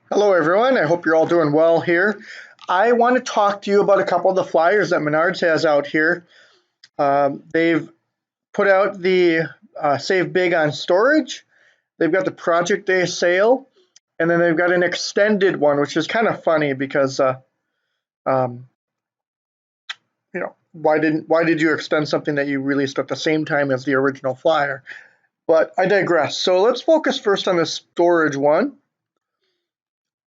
Hello everyone, I hope you're all doing well here. I want to talk to you about a couple of the flyers that Menards has out here. They've put out the Save Big on storage. They've got the Project Day sale, and then they've got an extended one, which is kind of funny because um, why did you extend something that you released at the same time as the original flyer? But I digress. So let's focus first on the storage one.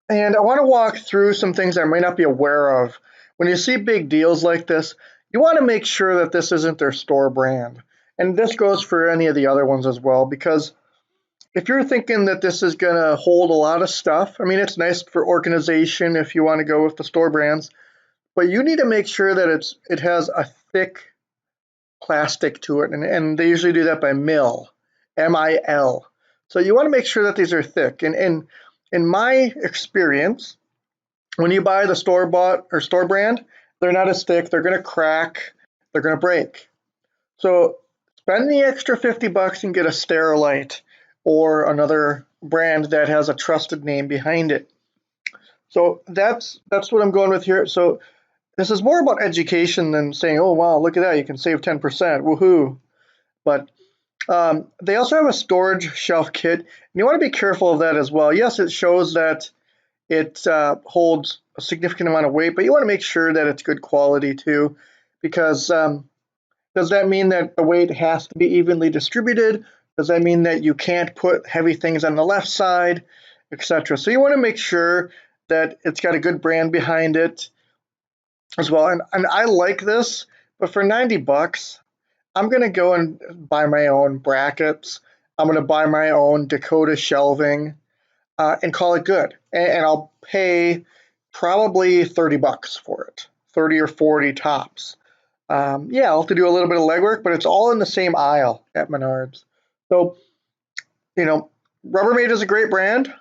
And I want to walk through some things I might not be aware of. When you see big deals like this, you want to make sure that this isn't their store brand. And this goes for any of the other ones as well, because if you're thinking that this is going to hold a lot of stuff, I mean, it's nice for organization if you want to go with the store brands, but you need to make sure that it has a thick plastic to it. And they usually do that by mil, M-I-L. So you want to make sure that these are thick. And in my experience, when you buy the store bought or store brand, they're not as thick, they're going to crack, they're going to break. So spend the extra 50 bucks and get a Sterilite or another brand that has a trusted name behind it. So that's what I'm going with here. So this is more about education than saying, oh wow, look at that, you can save 10%, woohoo. But they also have a storage shelf kit, and you want to be careful of that as well. Yes, it shows that it holds a significant amount of weight, but you want to make sure that it's good quality too, because does that mean that the weight has to be evenly distributed? Does that mean that you can't put heavy things on the left side, etc.? So you want to make sure that it's got a good brand behind it as well. And I like this, but for 90 bucks, I'm going to go and buy my own brackets. I'm going to buy my own Dakota shelving and call it good. And I'll pay probably 30 bucks for it, 30 or 40 tops. Yeah, I'll have to do a little bit of legwork, but it's all in the same aisle at Menards. So, Rubbermaid is a great brand,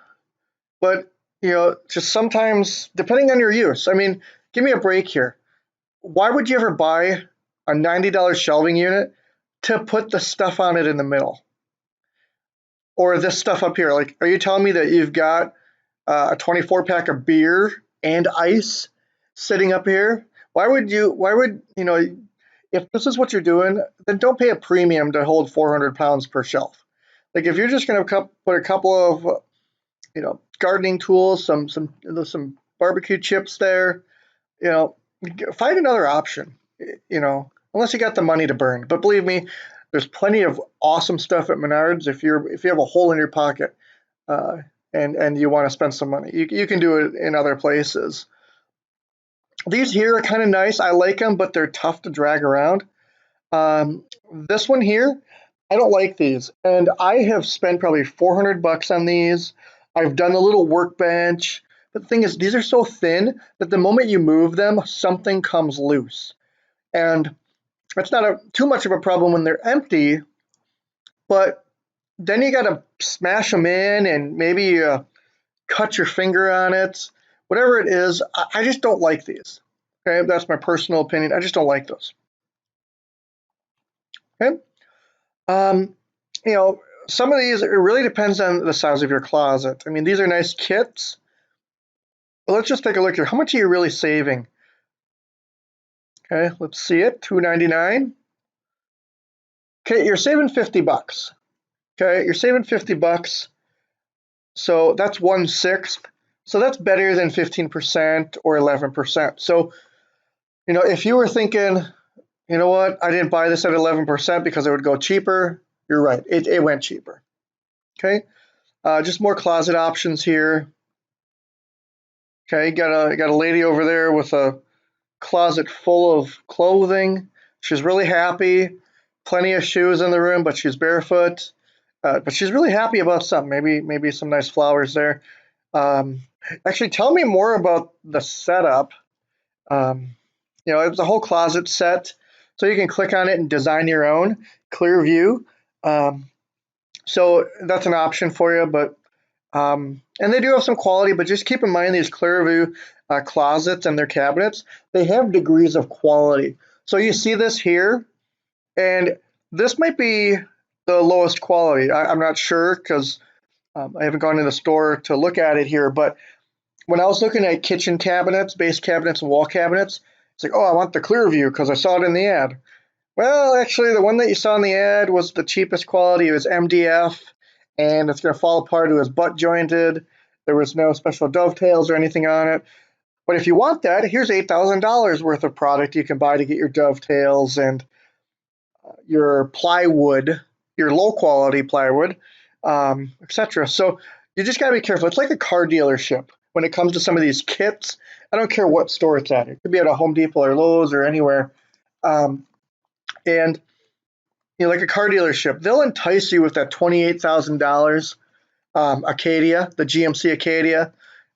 but, just sometimes, depending on your use, I mean, give me a break here. Why would you ever buy a $90 shelving unit to put the stuff on it in the middle? Or this stuff up here? Like, are you telling me that you've got a 24 pack of beer and ice sitting up here? If this is what you're doing, then don't pay a premium to hold 400 pounds per shelf. Like if you're just going to put a couple of, gardening tools, some barbecue chips there, you know, find another option, unless you got the money to burn. But believe me, there's plenty of awesome stuff at Menards if you have a hole in your pocket. And you want to spend some money. You can do it in other places. These here are kind of nice. I like them, but they're tough to drag around. This one here, I don't like these. And I have spent probably 400 bucks on these. I've done a little workbench. But the thing is, these are so thin that the moment you move them, something comes loose. And it's not too much of a problem when they're empty, but then you got to smash them in and maybe cut your finger on it, whatever it is. I just don't like these. Okay, that's my personal opinion. I just don't like those. Okay, um, you know, some of these, it really depends on the size of your closet. I mean, these are nice kits. But let's just take a look here. How much are you really saving? Okay, let's see it. $2.99. Okay, you're saving 50 bucks. Okay, you're saving 50 bucks. So that's 1/6. So that's better than 15% or 11%. So, if you were thinking, you know what, I didn't buy this at 11% because it would go cheaper, you're right. It went cheaper. Okay, just more closet options here. Okay, got a lady over there with a closet full of clothing. She's really happy. Plenty of shoes in the room, but she's barefoot. But she's really happy about something. Maybe some nice flowers there. Actually, tell me more about the setup. It was a whole closet set, so you can click on it and design your own clear view. So that's an option for you, but and they do have some quality, but just keep in mind these clear view closets and their cabinets, they have degrees of quality. So you see this here, and this might be the lowest quality. I'm not sure because I haven't gone to the store to look at it here, but when I was looking at kitchen cabinets, base cabinets, and wall cabinets, it's like, oh, I want the clear view because I saw it in the ad. Well, actually, the one that you saw in the ad was the cheapest quality. It was MDF, and it's going to fall apart. It was butt jointed. There was no special dovetails or anything on it. But if you want that, here's $8,000 worth of product you can buy to get your dovetails and your plywood, your low quality plywood, etc. So you just got to be careful. It's like a car dealership when it comes to some of these kits. I don't care what store it's at. It could be at a Home Depot or Lowe's or anywhere. And like a car dealership, they'll entice you with that $28,000 Acadia, the GMC Acadia.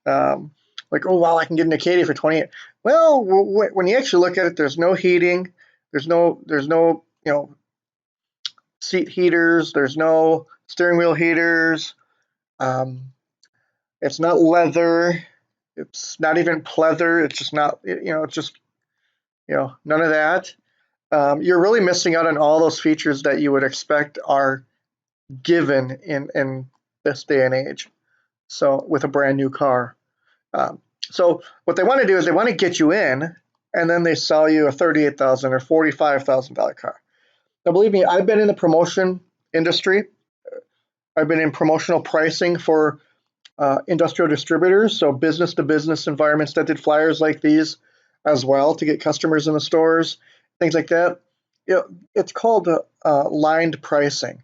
Like, oh wow, I can get an Acadia for 28. Well, when you actually look at it, there's no heating, there's no seat heaters, there's no steering wheel heaters. It's not leather. It's not even pleather. It's just not, it's just, none of that. You're really missing out on all those features that you would expect are given in this day and age. So with a brand new car. So what they want to do is they want to get you in, and then they sell you a $38,000 or $45,000 car. Now, believe me, I've been in the promotion industry. I've been in promotional pricing for industrial distributors, so business to business environments that did flyers like these as well to get customers in the stores, things like that. It's called lined pricing.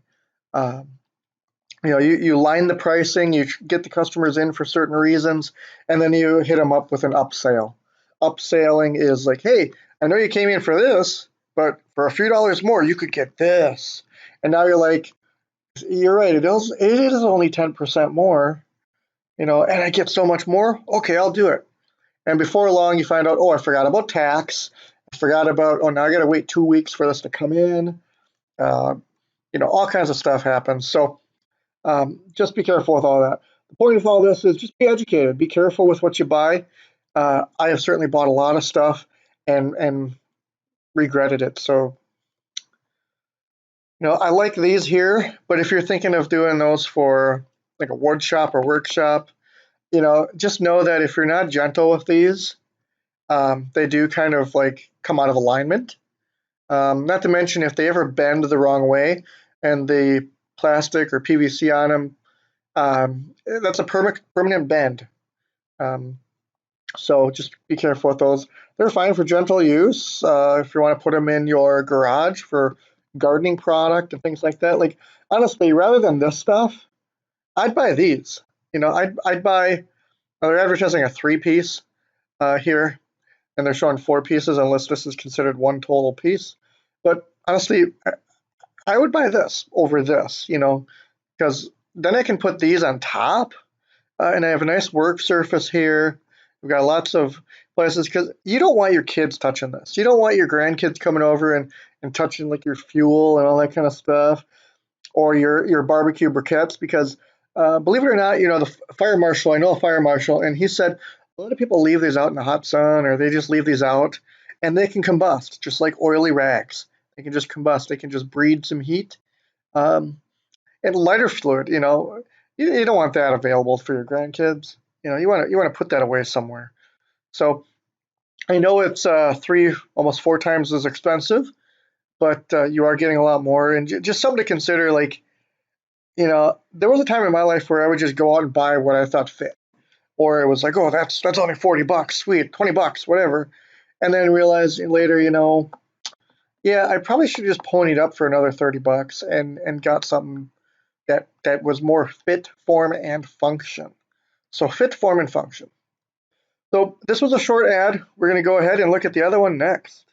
You line the pricing, you get the customers in for certain reasons, and then you hit them up with an upsell. Upselling is like, hey, I know you came in for this, but for a few dollars more, you could get this. And now you're like, you're right, it is only 10% more, and I get so much more. Okay, I'll do it. And before long, you find out, oh, I forgot about tax. I forgot about, oh, now I got to wait 2 weeks for this to come in. All kinds of stuff happens. So just be careful with all that. The point of all this is just be educated. Be careful with what you buy. I have certainly bought a lot of stuff and regretted it. So, I like these here, but if you're thinking of doing those for like a wood shop or workshop, just know that if you're not gentle with these, they do kind of like come out of alignment. Not to mention if they ever bend the wrong way and the plastic or PVC on them, that's a permanent bend. So just be careful with those. They're fine for gentle use. If you want to put them in your garage for gardening product and things like that. Like honestly, rather than this stuff, I'd buy these. I'd buy. They're advertising a 3-piece here, and they're showing 4 pieces unless this is considered one total piece. But honestly, I would buy this over this. Because then I can put these on top, and I have a nice work surface here. We've got lots of places because you don't want your kids touching this. You don't want your grandkids coming over and touching like your fuel and all that kind of stuff, or your barbecue briquettes. Because believe it or not, the fire marshal. I know a fire marshal, and he said a lot of people leave these out in the hot sun, or they just leave these out, and they can combust just like oily rags. They can just combust. They can just breed some heat. And lighter fluid, you don't want that available for your grandkids. You want to put that away somewhere. So I know it's 3, almost 4 times as expensive, but you are getting a lot more. And just something to consider. Like, there was a time in my life where I would just go out and buy what I thought fit, or it was like, oh, that's only $40, sweet, $20, whatever, and then realize later, yeah, I probably should have just ponied up for another $30 and got something that was more fit, form, and function. So fit, form, and function. So this was a short ad. We're going to go ahead and look at the other one next.